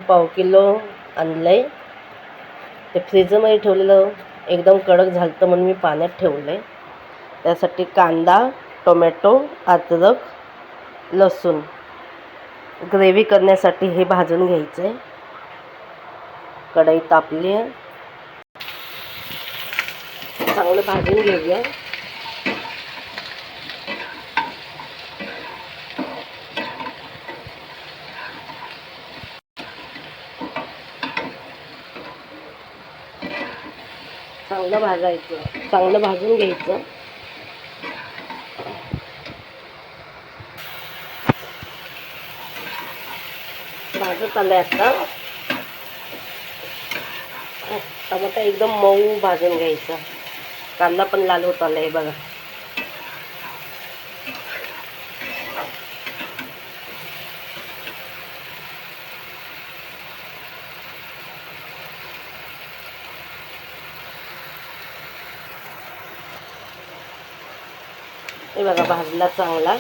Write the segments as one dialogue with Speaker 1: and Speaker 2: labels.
Speaker 1: पाव किलो आणलंय. ते फ्रीजमध्ये ठेवलेलं एकदम कडक झालं म्हणून मी पाण्यात ठेवलंय. त्यासाठी कांदा, टोमॅटो, अद्रक, लसूण ग्रेव्ही करण्यासाठी हे भाजून घ्यायचं आहे. कढई तापली आहे, चांगलं भाजून घेऊया. चांगलं भाजायचं, चांगलं भाजून घ्यायचं. भाजत आलंय आता. टमाटा एकदम मऊ भाजून घ्यायचा. कांदा पण लाल होत आलाय बघा. हे बघा भाजला चांगला.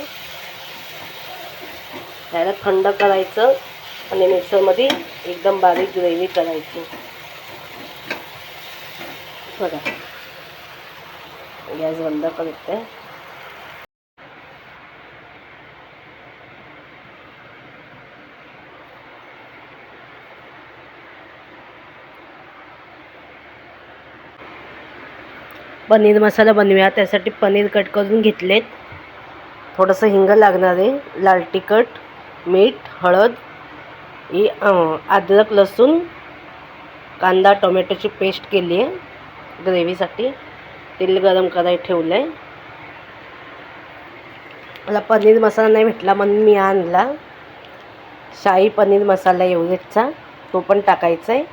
Speaker 1: त्याला थंड करायचं आणि मिक्सरमध्ये एकदम बारीक ग्रेव्ही करायची. बघा गॅस बंद करते. पनीर मसाला बनवूया. त्यासाठी पनीर कट करून घेतलेत. थोडंसं हिंग लागणार आहे, लाल तिखट, मीठ, हळद, ही अद्रक, लसूण, कांदा, टोमॅटोची पेस्ट केली आहे ग्रेव्हीसाठी. तेल गरम करायला ठेवलं आहे. मला पनीर मसाला नाही भेटला म्हणून मी आणला शाही पनीर मसाला एव्हरेस्टचा, तो पण टाकायचा आहे.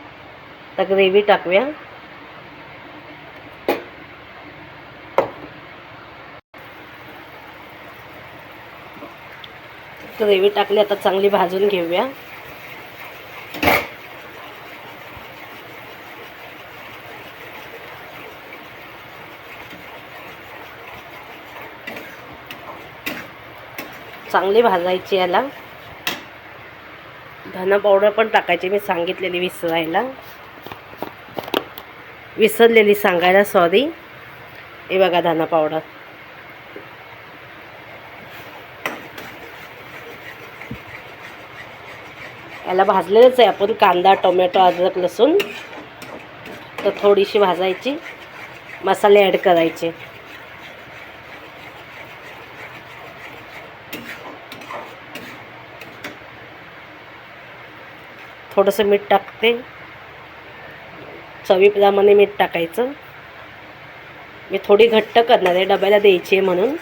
Speaker 1: तर ग्रेव्ही टाकूया. ग्रेव्ही टाकली, आता चांगली भाजून घेऊया. चांगली भाजायची. याला धना पावडर पण टाकायची, मी सांगितलेली विसरलेली सांगायला, सॉरी. हे बघा धना पावडर. याला भाजलेलंच आहे आपण, कांदा, टोमॅटो, अद्रक, लसूण. तर थोडीशी भाजायची, मसाले ॲड करायचे. थोडंसं मीठ टाकते, चवीप्रमाणे मीठ टाकायचं. मी थोडी घट्ट करणार आहे, डब्याला द्यायची आहे म्हणून.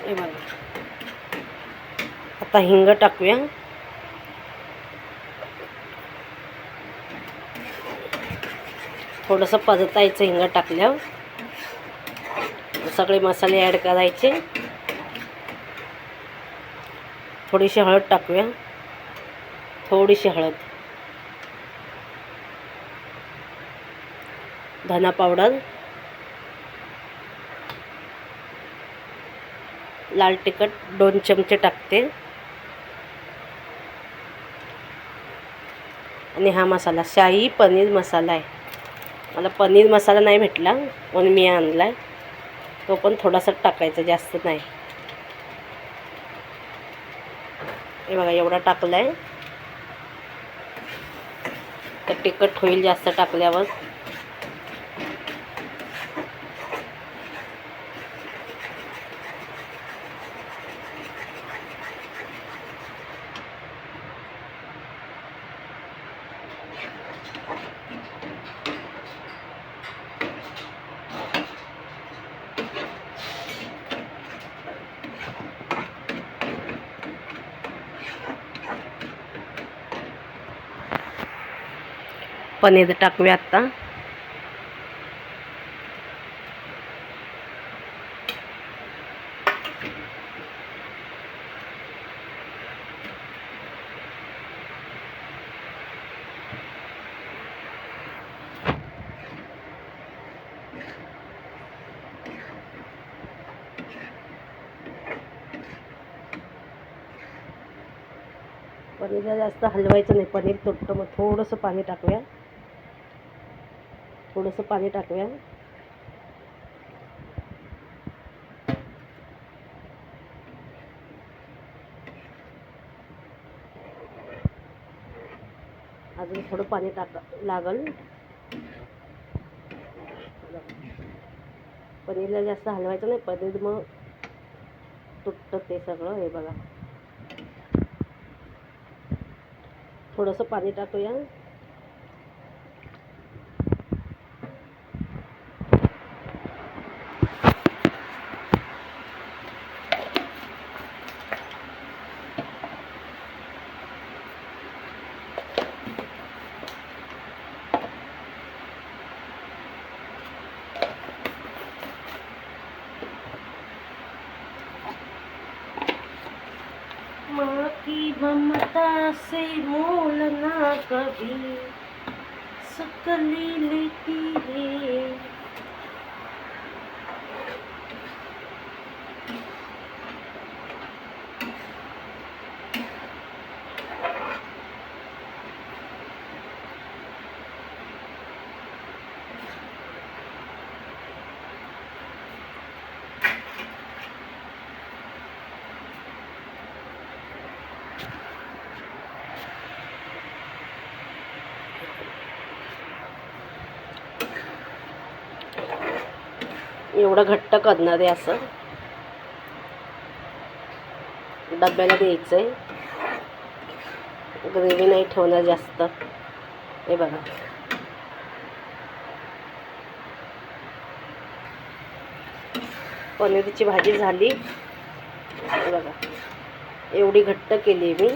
Speaker 1: हे बघा, आता हिंग टाकूया. थोडंसं परतायचं हिंग टाकल्यावर. सगळे मसाले ॲड करायचे. थोडीशी हळद टाकूया, थोडीशी हळद, धना पावडर, लाल तिखट 2 चमचे टाकते. आणि हा मसाला शाही पनीर मसाला आहे. मला पनीर मसाला नाही भेटला म्हणून मी आणला आहे. तो पण थोडासा टाकायचा, जास्त नाही. हे बघा एवढा टाकला आहे. तर तिखट होईल जास्त टाकल्यावर. पनीर टाकूया आता. पनीरला जास्त हलवायचं नाही, पनीर तुटतं. मग थोडंसं पाणी टाकूया, थोडंसं पाणी टाकूया. अजून थोडं पाणी लागल. पनीरला जास्त हलवायचं नाही, पनीर मग तुटतं ते सगळं. हे बघा, थोडंसं पाणी टाकूया. माँ की ममता से मोल ना कभी सकली लेती है. एवढं घट्ट करणार आहे, असं डब्याला द्यायचं आहे. ग्रेव्ही नाही ठेवणार जास्त. हे बघा, पनीरची भाजी झाली. हे बघा, एवढी घट्ट केली मी.